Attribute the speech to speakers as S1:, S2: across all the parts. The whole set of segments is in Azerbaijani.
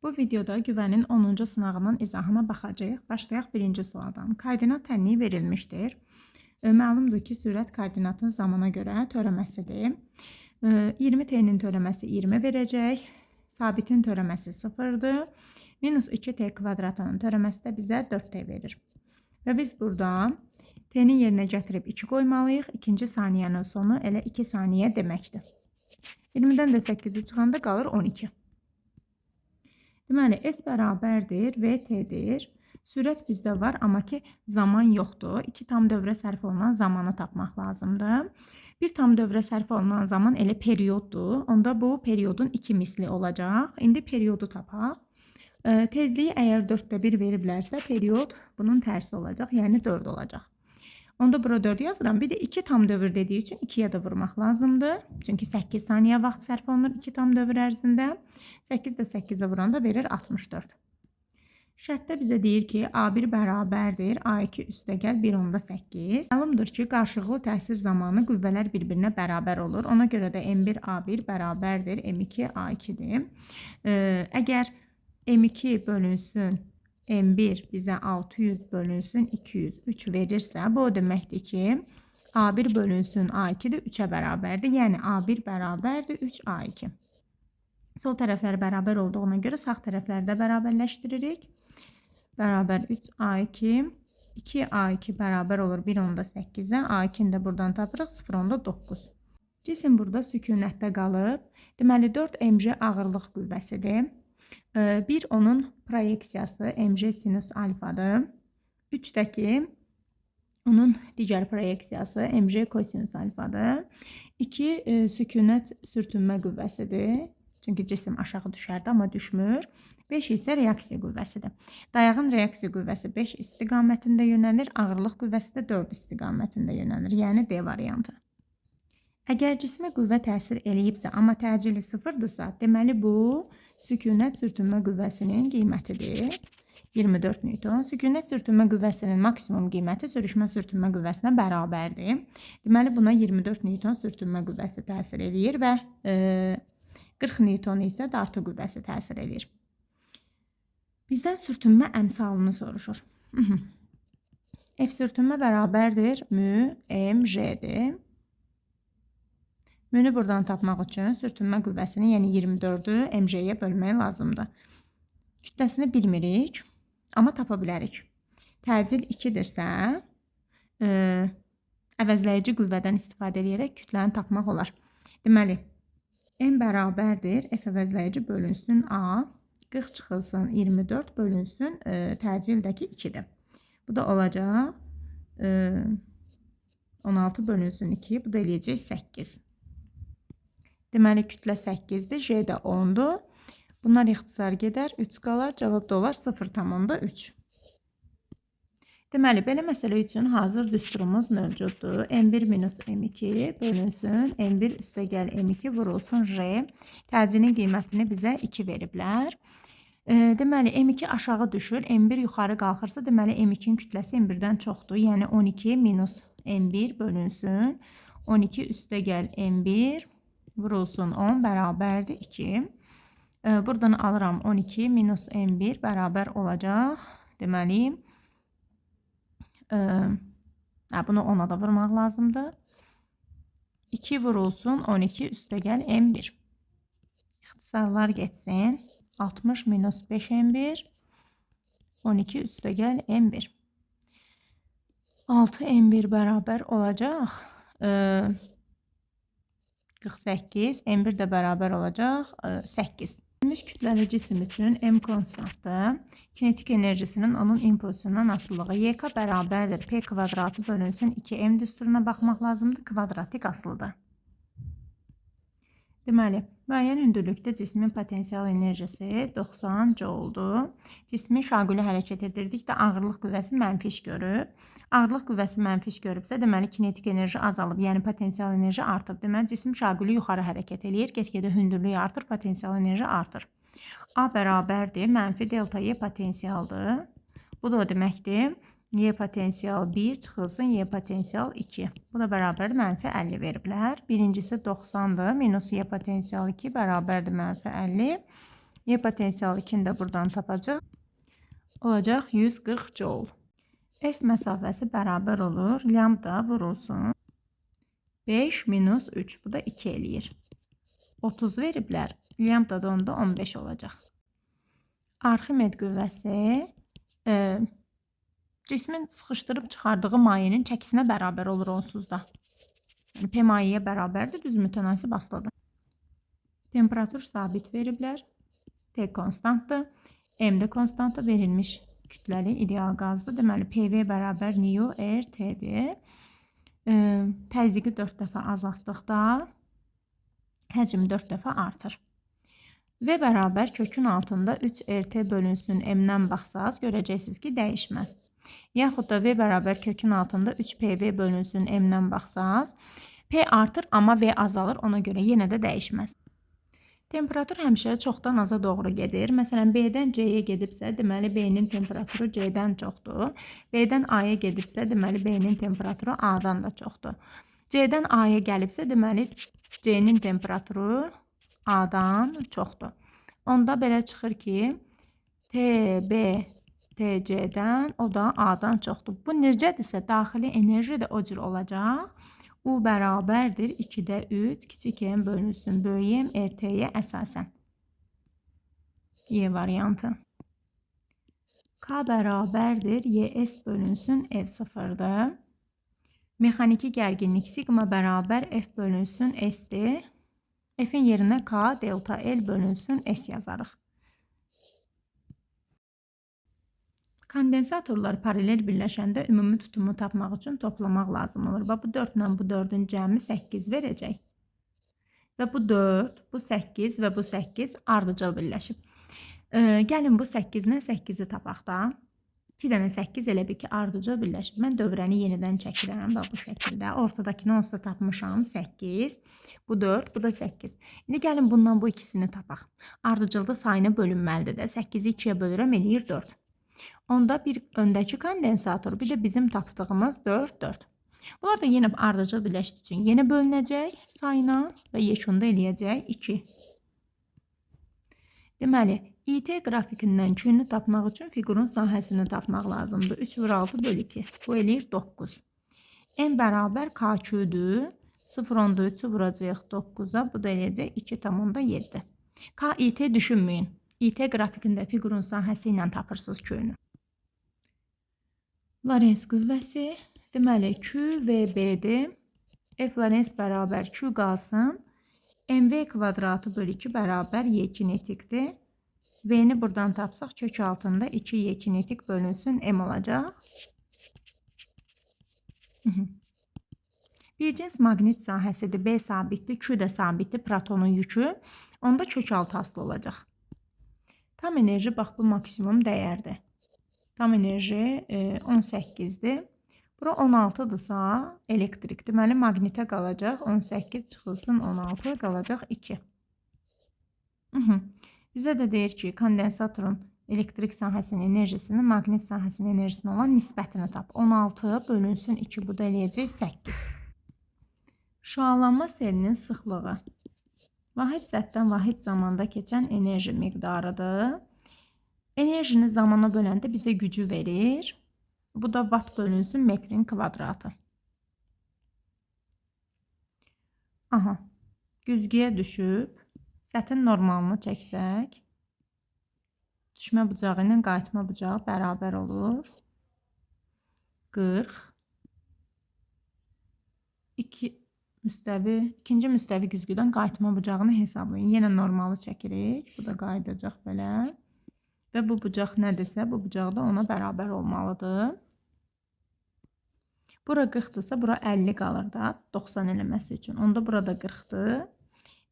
S1: Bu videoda güvənin 10-cu sınağının izahına baxacağıq. Başlayaq birinci sualdan. Koordinat tənliyi verilmişdir. Məlumdur ki, sürət koordinatın zamana görə törəməsidir. 20t-nin törəməsi 20 verəcək. Sabitin törəməsi 0-dır. Minus 2t kvadratının törəməsi də bizə 4t verir. Və biz burada t-ni yerinə gətirib 2 qoymalıyıq. İkinci saniyənin sonu elə 2 saniyə deməkdir. 20-dən də 8-i çıxanda qalır 12. Deməli, S bərabərdir, VT-dir. Sürət bizdə var, amma ki, zaman yoxdur. 2 tam dövrə sərf olunan zamanı tapmaq lazımdır. 1 tam dövrə sərf olunan zaman elə perioddur. Onda bu periodun 2 misli olacaq. İndi periodu tapaq. Tezliyi əgər 4də 1 veriblərsə, period bunun tərsi olacaq, yəni 4 olacaq. Onda bura 4 yazıram. Bir də 2 tam dövr dediyi üçün 2-yə də vurmaq lazımdır. Çünki 8 saniyə vaxt sərf olunur 2 tam dövr ərzində. 8 də 8-ə vuranda verir 64. Şərtdə bizə deyir ki, A1 bərabərdir, A2 üstəgəl 1/8. Məlumdur ki, qarşılıqlı təsir zamanı qüvvələr bir-birinə bərabər olur. Ona görə də M1 A1 bərabərdir, M2 A2-dir. Əgər M2 bölünsün M1 bizə 600 bölünsün 203 verirsə, bu o deməkdir ki, A1 bölünsün A2 də 3-ə bərabərdir. Yəni, A1 bərabərdir 3A2. Sol tərəflər bərabər olduğuna görə sağ tərəfləri də bərabərləşdiririk. Bərabər 3A2. 2A2 bərabər olur 1/8-ə. A2-ni də buradan tapırıq 0/9. Cisim burada sükunətdə qalıb. Deməli, 4 mc ağırlıq qüvvəsidir. 1 onun proyeksiyası mc sinus alfadır. 3-dəki onun digər proyeksiyası mc kosinus alfadır. 2 sükunət sürtünmə qüvvəsidir. Çünki cisim aşağı düşərdi, amma düşmür. 5 isə reaksiya qüvvəsidir. Dayağın reaksiya qüvvəsi 5 istiqamətində yönəlir, ağırlıq qüvvəsi də 4 istiqamətində yönəlir. Yəni D variantı. Əgər cismə qüvvə təsir eləyibsə, amma təcili 0-dırsa, deməli bu sükunət sürtünmə qüvvəsinin qiymətidir. 24 Newton. Sükunət sürtünmə qüvvəsinin maksimum qiyməti sürüşmə sürtünmə qüvvəsinə bərabərdir. Deməli, buna 24 Newton sürtünmə qüvvəsi təsir edir və 40 Newton isə dartı qüvvəsi təsir edir. Bizdən sürtünmə əmsalını soruşur. F sürtünmə bərabərdir mü mc-dir. Münü buradan tapmaq üçün sürtünmə qüvvəsini, yəni 24-ü mc-yə bölmək lazımdır. Kütləsini bilmirik, amma tapa bilərik. Təcil 2-dirsə, əvəzləyici qüvvədən istifadə edərək kütləni tapmaq olar. Deməli, M bərabərdir, F əvəzləyici bölünsün A, 40 çıxılsın 24 bölünsün təcildəki 2-dir. Bu da olacaq 16 bölünsün 2, bu da eləyəcək 8. Deməli, kütlə 8-dir, J də 10-dur. Bunlar ixtisar gedər, 3 qalar, cavab da olar 0,3. Deməli, belə məsələ üçün hazır düsturumuz mövcuddur. M1 minus M2 bölünsün, M1 üstəgəl M2 vurulsun J. Təcilin qiymətini bizə 2 veriblər. Deməli, M2 aşağı düşür, M1 yuxarı qalxırsa, deməli, M2-nin kütləsi M1-dən çoxdur. Yəni, 12 minus M1 bölünsün, 12 üstəgəl M1 vurulsun 10 bərabərdir 2. Buradan alıram 12 minus M1 bərabər olacaq. Deməli, bunu 10-a da vurmaq lazımdır. 2 vurulsun 12 üstəgəl M1. İxtisarlar getsin. 60 minus 5 M1. 12 üstəgəl M1. 6 M1 bərabər olacaq 48, M1 də bərabər olacaq 8. Verilmiş kütləli cisim üçün M konstantdır. Kinetik enerjisinin onun impulsundan asılılığı YK bərabərdir. P kvadratı bölünsün 2M düsturuna baxmaq lazımdır. Kvadratik asılıdır. Deməli, müəyyən hündürlükdə cismin potensial enerjisi 90 jouldur. Cismi şaquli hərəkət edirdikdə ağırlıq qüvvəsi mənfi iş görüb. Ağırlıq qüvvəsi mənfi iş görübsə, deməli kinetik enerji azalıb, yəni potensial enerji artıb. Deməli, cisim şaquli yuxarı hərəkət edir, get-gedə hündürlüyü artır, potensial enerji artır. A bərabərdir, mənfi delta Y potensialdır. Bu da o deməkdir. Y potensial 1 çıxılsın Y potensial 2. Bu da bərabər mənfi 50 veriblər. Birincisi 90-dır. Minus Y potensial 2 bərabərdir mənfi 50. Y potensial 2-ni də buradan tapacaq. Olacaq 140 joule. S məsafəsi bərabər olur. Lambda vurulsun. 5 minus 3. Bu da 2 eləyir. 30 veriblər. Lambda da onda 15 olacaq. Arximed qüvvəsi cismin sıxışdırıb çıxardığı mayenin çəkisinə bərabər olur onsuzda. Yəni, P mayeyə bərabərdir, düz mütənasib asılıdır. Temperatur sabit veriblər. T konstantdır. M də konstantı verilmiş kütləli ideal qazdır. Deməli, PV bərabər NU RT-dir. Təzyiqi 4 dəfə azaltdıqda həcm 4 dəfə artır. V bərabər kökün altında 3 RT bölünsün M-dən baxsaz, görəcəksiniz ki, dəyişməz. Yaxud da V bərabər kökün altında 3 PV bölünsün M-dən baxsaz, P artır, amma V azalır, ona görə yenə də dəyişməz. Temperatur həmişə çoxdan aza doğru gedir. Məsələn, B-dən C-yə gedibsə, deməli B-nin temperaturu C-dən çoxdur. B-dən A-ya gedibsə, deməli B-nin temperaturu A-dan da çoxdur. C-dən A-ya gəlibsə, deməli C-nin temperaturu A-dan çoxdur. Onda belə çıxır ki, TB TC-dən, o da A-dan çoxdur. Bu necədirsə, daxili enerji də o cür olacaq. U bərabərdir 2-də 3 kiçik M bölünsün böyük M RT-yə əsasən. Y variantı. K bərabərdir YS bölünsün E0-dır. Mexaniki gərginlik sigma bərabər F bölünsün S-dir. F-in yerinə K delta L bölünsün S yazarıq. Kondensatorlar paralel birləşəndə ümumi tutumu tapmaq üçün toplamaq lazım olur. Bu 4 ilə bu 4-ün cəmi 8 verəcək. Və bu 4, bu 8 və bu 8 ardıcıl birləşib. Gəlin bu 8 ilə 8-i tapaq da. 2 dənə 8 elə bir ki, ardıcıl birləşib. Mən dövrəni yenidən çəkirəm bu şəkildə. Ortadakını onsuz da tapmışam 8. Bu 4, bu da 8. İndi gəlin bundan bu ikisini tapaq. Ardıcılda sayını bölünməlidir də. 8-i 2-yə bölürəm, eləyir 4. Onda bir öndəki kondensator, bir də bizim tapdığımız 4, 4. Bunlar da yenə ardıcıl birləşdiyi üçün yenə bölünəcək sayına və yekunda eləyəcək 2. Deməli, IT qrafikindən Q-nü tapmaq üçün fiqurun sahəsini tapmaq lazımdır. 3 vur 6 bölü 2. Bu eləyir 9. M bərabər KQ-dür. 0,3 vuracaq 9-a. Bu da eləyəcək 2,7. K, IT düşünməyin. IT qrafikində fiqurun sahəsi ilə tapırsınız Q-nü. Lorentz qüvvəsi, deməli QVB-dir. F Lorentz bərabər Q qalsın. MV kvadratı bölü 2 bərabər Y kinetikdir. V-ni buradan tapsaq kök altında 2 Y kinetik bölünsün M olacaq. Bir cins maqnit sahəsidir. B sabitdir, Q də sabitdir, protonun yükü. Onda kök altı asılı olacaq. Tam enerji, bax bu maksimum dəyərdir. Tam enerji 18-dir. Bura 16-dırsa elektrik. Deməli, maqnitə qalacaq 18 çıxılsın 16, qalacaq 2. Bizə də deyir ki, kondensatorun elektrik sahəsinin enerjisini, maqnit sahəsinin enerjisini olan nisbətini tap. 16 bölünsün 2, bu da eləyəcək 8. Şüalanma selinin sıxlığı. Vahid zətdən vahid zamanda keçən enerji miqdarıdır. Enerjini zamana böləndə bizə gücü verir. Bu da watt bölünsün metrin kvadratı. Aha, güzgüyə düşüb. Sətin normalını çəksək. Düşmə bucağı ilə qayıtma bucağı bərabər olur. 40. İkinci müstəvi güzgüdən qayıtma bucağını hesablayın. Yenə normalı çəkirik. Bu da qayıdacaq belə. Və bu bucaq nədirsə, bu bucaq da ona bərabər olmalıdır. Bura 40-dırsa, bura 50 qalır da 90 eləməsi üçün. Onda burada 40-dır.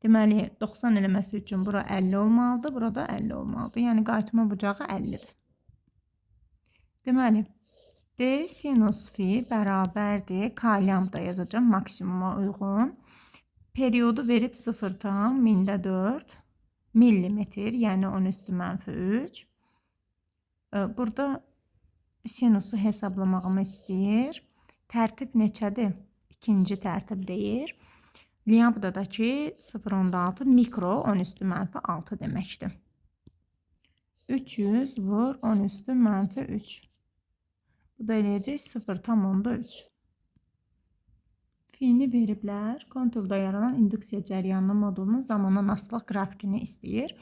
S1: Deməli, 90 eləməsi üçün bura 50 olmalıdır, burada 50 olmalıdır. Yəni, qayıtma bucağı 50-dir. Deməli, D sinus fi bərabərdir. K lambda yazacağım maksimuma uyğun. Periodu verib 0,4 millimetr, yəni 10⁻³ Burada sinusu hesablamağımı istəyir. Tərtib neçədir? İkinci tərtib deyir. Lambdadakı 0,6 mikro 10⁻6 deməkdir. 300 vur 10 üstü mənfi 3. Bu da eləyəcək 0,3. Fiini veriblər. Konturda yaranan induksiya cəryanının modulunun zamandan asılıq qrafikini istəyir.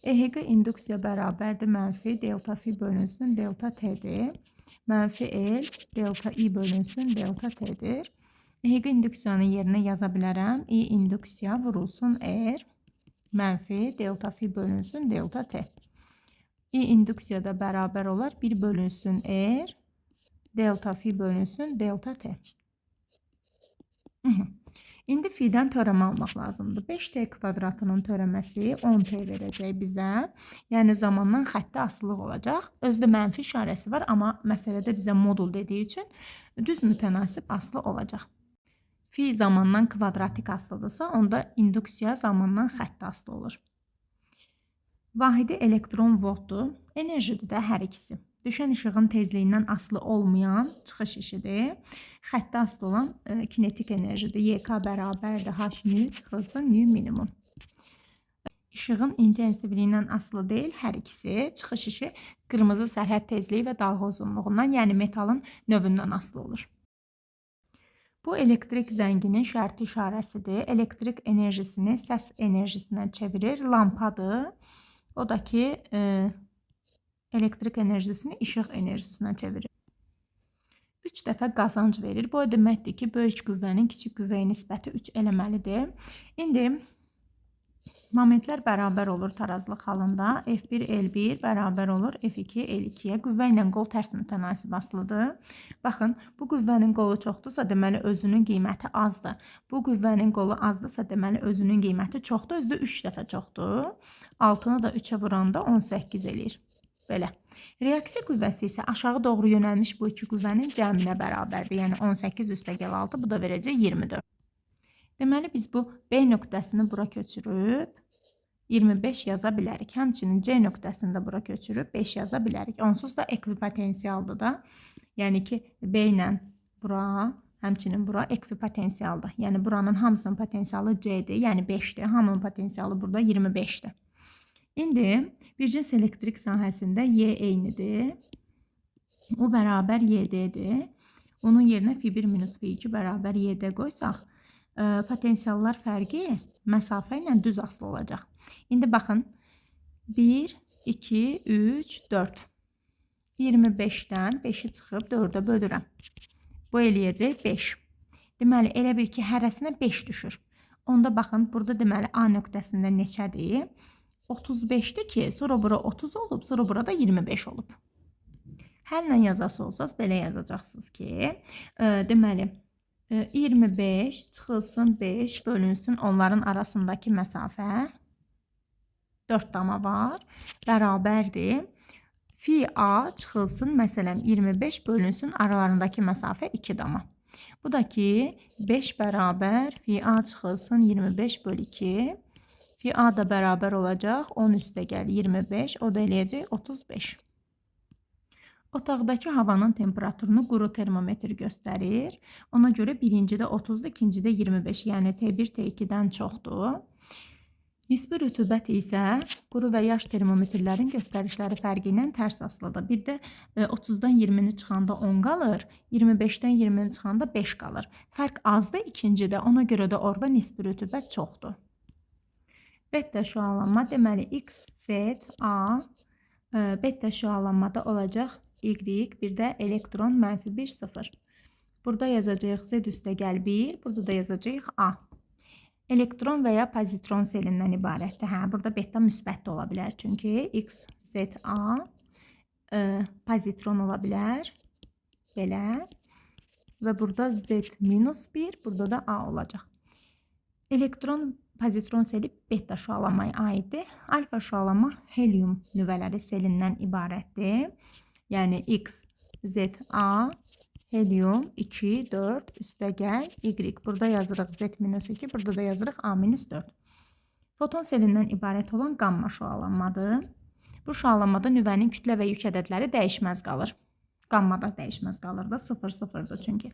S1: EHQ induksiya bərabərdir mənfi delta fi bölünsün delta t'dir. Mənfi L delta I bölünsün delta t'dir. EHQ induksiyanın yerinə yaza bilərəm. I induksiya vurulsun R mənfi delta fi bölünsün delta T. I induksiya da bərabər olar 1 bölünsün R delta fi bölünsün delta T. İndi fi'dən törəmə almaq lazımdır. 5t kvadratının törəməsi 10t verəcək bizə. Yəni zamandan xətti asılılıq olacaq. Özdə mənfi işarəsi var, amma məsələdə bizə modul dediyi üçün düz mütənasib asılı olacaq. Fi zamandan kvadratik asılıdırsa, onda induksiya zamandan xətti asılı olur. Vahidi elektron voltdur. Enerjidir də hər ikisi. Düşən işığın tezliyindən asılı olmayan çıxış işidir. Xəttə asılı olan kinetik enerjidir. YK bərabərdir H nü çıxılsın nü minimum. İşığın intensivliyindən asılı deyil, hər ikisi. Çıxış işi qırmızı sərhəd tezliyi və dalğa uzunluğundan, yəni metalın növündən asılı olur. Bu elektrik zənginin şərti işarəsidir. Elektrik enerjisini səs enerjisinə çevirir. Lampadır. O da ki, elektrik enerjisini işıq enerjisinə çevirir. 3 dəfə qazanc verir. Bu deməkdir ki, böyük qüvvənin kiçik qüvvəyə nisbəti 3 eləməlidir. İndi momentlər bərabər olur tarazlıq halında. F1 L1 bərabər olur F2 L2-yə. Qüvvə ilə qol tərs mütənasib asılıdır. Baxın, bu qüvvənin qolu çoxdursa, deməli özünün qiyməti azdır. Bu qüvvənin qolu azdırsa, deməli özünün qiyməti çoxdur. Özü də 3 dəfə çoxdur. 6-nı da 3-ə vuranda 18 eləyir. Belə. Reaksiya qüvvəsi isə aşağı doğru yönəlmiş bu iki qüvvənin cəminə bərabərdir. Yəni 18 üstəgəl 6, bu da verəcək 24. Deməli, biz bu B nöqtəsini bura köçürüb 25 yaza bilərik. Həmçinin C nöqtəsini də bura köçürüb 5 yaza bilərik. Onsuz da ekvipotensialdır da. Yəni ki, B ilə bura, həmçinin bura ekvipotensialdır. Yəni buranın hamısının potensialı C-dir, yəni 5-dir. Hamının potensialı burada 25-dir. İndi bircins elektrik sahəsində Y eynidir. O bərabər YD-dir. Onun yerinə F1 minus F2 bərabər YD qoysaq, potensiallar fərqi məsafə ilə düz asılı olacaq. İndi baxın, 1, 2, 3, 4. 25-dən 5-i çıxıb 4-ə bölürəm. Bu eləyəcək 5. Deməli, elə bil ki, hərəsinə 5 düşür. Onda baxın, burada deməli A nöqtəsində neçədir? 35'dir ki, sonra bura 30 olub, sonra burada 25 olub. Həllə yazası olsaz, belə yazacaqsınız ki, deməli, 25 çıxılsın 5 bölünsün onların arasındakı məsafə 4 dama var, bərabərdir. Fi A çıxılsın, məsələn, 25 bölünsün aralarındakı məsafə 2 dama. Bu da ki, 5 bərabər Fi A çıxılsın 25 bölü 2. Fi A da bərabər olacaq 10 üstəgəl 25, o da eləyəcək 35. Otaqdakı havanın temperaturunu quru termometr göstərir. Ona görə birincidə 30-dur, ikincidə 25, yəni T1 T2-dən çoxdur. Nisbi rütubət isə quru və yaş termometrlərin göstərişləri fərqi ilə tərs asılıdır. Bir də 30-dan 20-ni çıxanda 10 qalır, 25-dən 20-ni çıxanda 5 qalır. Fərq azdır ikincidə, ona görə də orada nisbi rütubət çoxdur. Beta şüalanma, deməli X, Z, A, beta şüalanmada olacaq Y, bir də elektron mənfi 1, 0. Burada yazacağıq Z üstəgəl 1, burada da yazacağıq A. Elektron və ya pozitron selindən ibarətdir. Burada beta müsbət ola bilər, çünki X, Z, A pozitron ola bilər. Belə. Və burada Z minus 1, burada da A olacaq. Elektron pozitron seli beta şüalanmaya aiddir. Alfa şüalanma helium nüvələri selindən ibarətdir. Yəni X, Z, A, helium 2, 4, üstəgəl Y. Burada yazırıq Z minus 2, burada da yazırıq A minus 4. Foton selindən ibarət olan qamma şüalanmadır. Bu şüalanmada nüvənin kütlə və yük ədədləri dəyişməz qalır. Qammada dəyişməz qalır da 0, 0-dır çünki.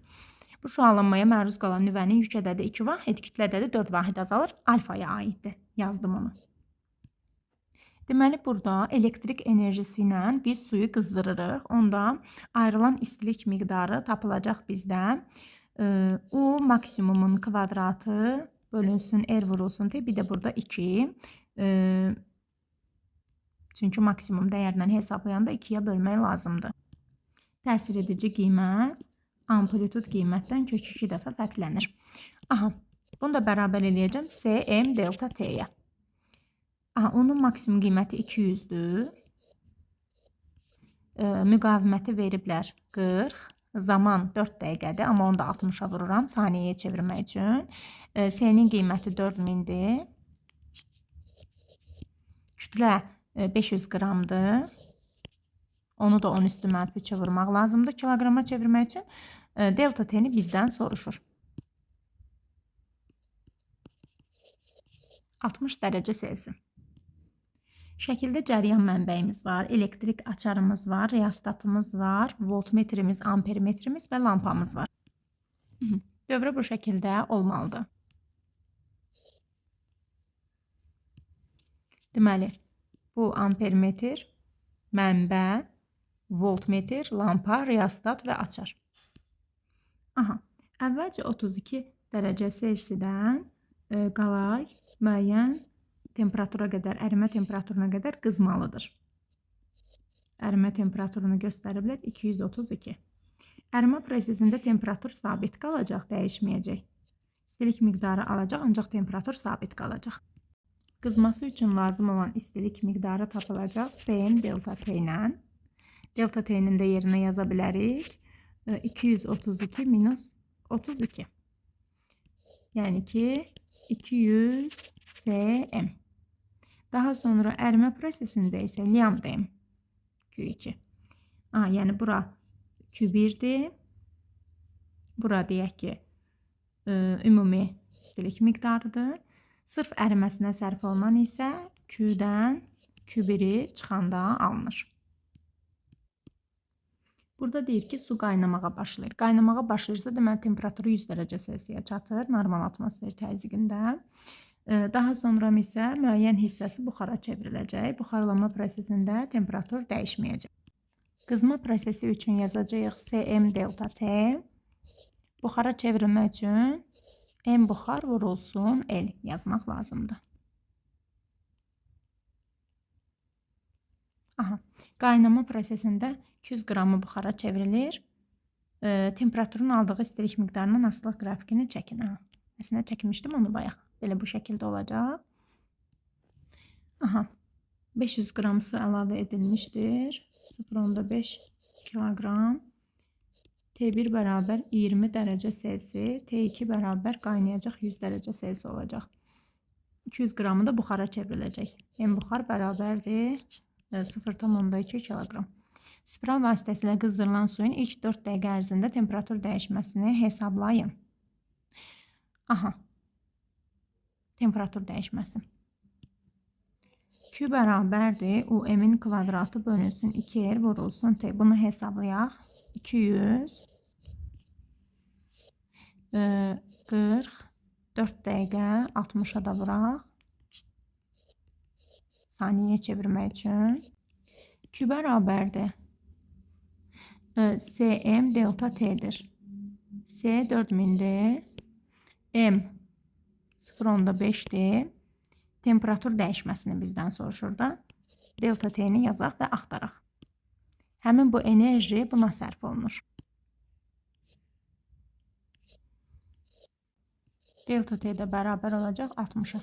S1: Bu şüalanmaya məruz qalan nüvənin yük ədədi 2 vahid, kütlə ədədi 4 vahid azalır. Alfaya aiddir. Yazdım onu. Deməli, burada elektrik enerjisi ilə biz suyu qızdırırıq. Onda ayrılan istilik miqdarı tapılacaq bizdə. U maksimumun kvadratı bölünsün R vurulsun T. Bir də burada 2. Çünki maksimum dəyərlə hesablayanda 2-yə bölmək lazımdır. Təsir edici qiymət amplitud qiymətdən kök 2 dəfə fərqlənir. Aha, bunu da bərabər eləyəcəm Cm delta T-yə. Aha, onun maksimum qiyməti 200-dür. Müqaviməti veriblər 40. Zaman 4 dəqiqədir, amma onu da 60-a vururam saniyəyə çevirmək üçün. S-nin qiyməti 4000-dir. Kütlə 500 qramdır. Onu da 10 üstü mənfi 2 vurmaq lazımdır kiloqrama çevirmək üçün. Delta T-ni bizdən soruşur. 60 dərəcə Selsi. Şəkildə cəryan mənbəyimiz var, elektrik açarımız var, reostatımız var, voltmetrimiz, ampermetrimiz və lampamız var. Dövrə bu şəkildə olmalıdır. Deməli, bu ampermetr, mənbə, voltmetr, lampa, reostat və açar. Aha, əvvəlcə 32 dərəcə Selsidən qalay müəyyən temperatura qədər, ərimə temperaturuna qədər qızmalıdır. Ərimə temperaturunu göstəriblər 232. Ərimə prosesində temperatur sabit qalacaq, dəyişməyəcək. İstilik miqdarı alacaq, ancaq temperatur sabit qalacaq. Qızması üçün lazım olan istilik miqdarı tapılacaq Cm delta T ilə. Delta T-nin də yerinə yaza bilərik. 232 minus 32. Yəni ki, 200 Cm. Daha sonra ərimə prosesində isə liamdayım. Q2. Yəni bura Q1-dir. Bura deyək ki, ümumi istilik miqdarıdır. Sırf əriməsinə sərf olunan isə Q-dən Q1-i çıxanda alınır. Burada deyir ki, su qaynamağa başlayır. Qaynamağa başlayırsa, deməli, temperaturu 100 dərəcə Selsiyə çatır normal atmosfer təzyiqində. Daha sonra isə müəyyən hissəsi buxara çevriləcək. Buxarlanma prosesində temperatur dəyişməyəcək. Qızma prosesi üçün yazacağıq Cm delta T. Buxara çevrilmək üçün M buxar vurulsun L yazmaq lazımdır. Aha, qaynama prosesində 200 qramı buxara çevrilir. Temperaturun aldığı istilik miqdarından asılıq qrafikini çəkin. Əslində çəkmişdim onu bayaq. Belə bu şəkildə olacaq. Aha, 500 qram su əlavə edilmişdir. 0,5 kiloqram. T1 bərabər 20 dərəcə Selsi, T2 bərabər qaynayacaq 100 dərəcə Selsi olacaq. 200 qramı da buxara çevriləcək. M buxar bərabərdir 0,2 kiloqram. Spiral vasitəsilə qızdırılan suyun ilk 4 dəqiqə ərzində temperatur dəyişməsini hesablayın. Aha, temperatur dəyişməsi. Q bərabərdir UM-in kvadratı bölünsün 2R vurulsun T. Bunu hesablayaq. 200 44 dəqiqə 60-a da vuraq. Saniyəyə çevirmək üçün. Q bərabərdir Cm delta T'dir. C 4000'dir. M 0,5'dir. Temperatur dəyişməsini bizdən soruşur da. Delta T'ni yazaq və axtaraq. Həmin bu enerji buna sərf olunur. Delta T də bərabər olacaq 60'a.